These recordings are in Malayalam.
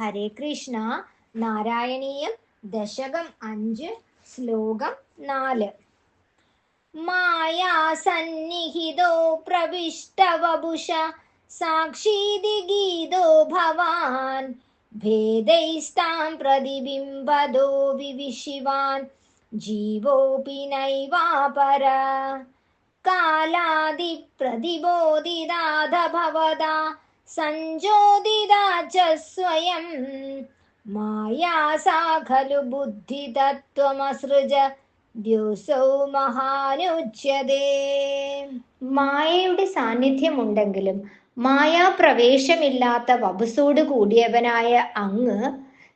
ഹരേ കൃഷ്ണ. നാരായണീയം ദശകം 5 ശ്ലോകം 4. മായാ സന്നിഹിതോ പ്രവിഷ്ടവപുഷ സാക്ഷീതി ഗീതോ ഭവാൻ ഭേദൈസ്താം പ്രതിബിംബദോ വിവിശിവാൻ ജീവോപി നൈവാപര കാലാദി പ്രതിബോധിതാധ ഭവദാ സഞ്ജോദിതാ ച സ്വയം മായാ സാ ഖലു ബുദ്ധിതത്വമസൃജ ദ്യോസൗ മഹാനുച്യതേ. മായയുടെ സാന്നിധ്യമുണ്ടെങ്കിലും മായാപ്രവേശമില്ലാത്ത വപുസോട് കൂടിയവനായ അങ്ങ്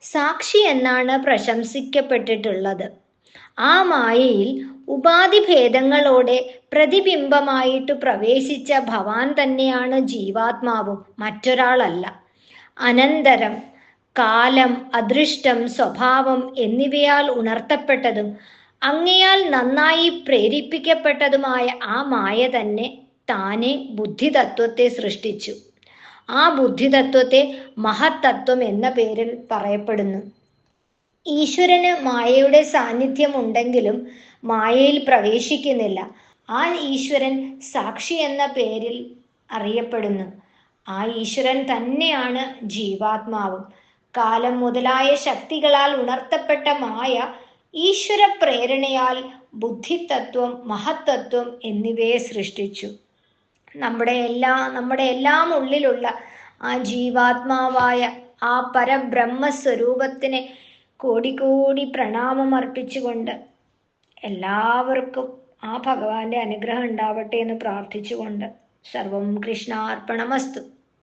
സാക്ഷി എന്നാണ് പ്രശംസിക്കപ്പെട്ടിട്ടുള്ളത്. ആ മായയിൽ ഉപാധിഭേദങ്ങളോടെ പ്രതിബിംബമായിട്ട് പ്രവേശിച്ച ഭവാൻ തന്നെയാണ് ജീവാത്മാവും, മറ്റൊരാളല്ല. അനന്തരം, കാലം, അദൃഷ്ടം, സ്വഭാവം എന്നിവയാൽ ഉണർത്തപ്പെട്ടതും അങ്ങയാൽ നന്നായി പ്രേരിപ്പിക്കപ്പെട്ടതുമായ ആ മായ തന്നെ താനെ ബുദ്ധിതത്വത്തെ സൃഷ്ടിച്ചു. ആ ബുദ്ധിതത്വത്തെ മഹത്തത്വം എന്ന പേരിൽ പറയപ്പെടുന്നു. ഈശ്വരന് മായയുടെ സാന്നിധ്യം ഉണ്ടെങ്കിലും മായയിൽ പ്രവേശിക്കുന്നില്ല. ആ ഈശ്വരൻ സാക്ഷി എന്ന പേരിൽ അറിയപ്പെടുന്നു. ആ ഈശ്വരൻ തന്നെയാണ് ജീവാത്മാവും. കാലം മുതലായ ശക്തികളാൽ ഉണർത്തപ്പെട്ട മായ ഈശ്വര പ്രേരണയാൽ ബുദ്ധിതത്വം, മഹത്തത്വം എന്നിവയെ സൃഷ്ടിച്ചു. നമ്മുടെ എല്ലാം ഉള്ളിലുള്ള ആ ജീവാത്മാവായ ആ പരബ്രഹ്മസ്വരൂപത്തിനെ കോടി പ്രണാമം അർപ്പിച്ചുകൊണ്ട് എല്ലാവർക്കും ആ ഭഗവാന്റെ അനുഗ്രഹം ഉണ്ടാവട്ടെ എന്ന് പ്രാർത്ഥിച്ചുകൊണ്ട് സർവം കൃഷ്ണാർപ്പണമസ്തു.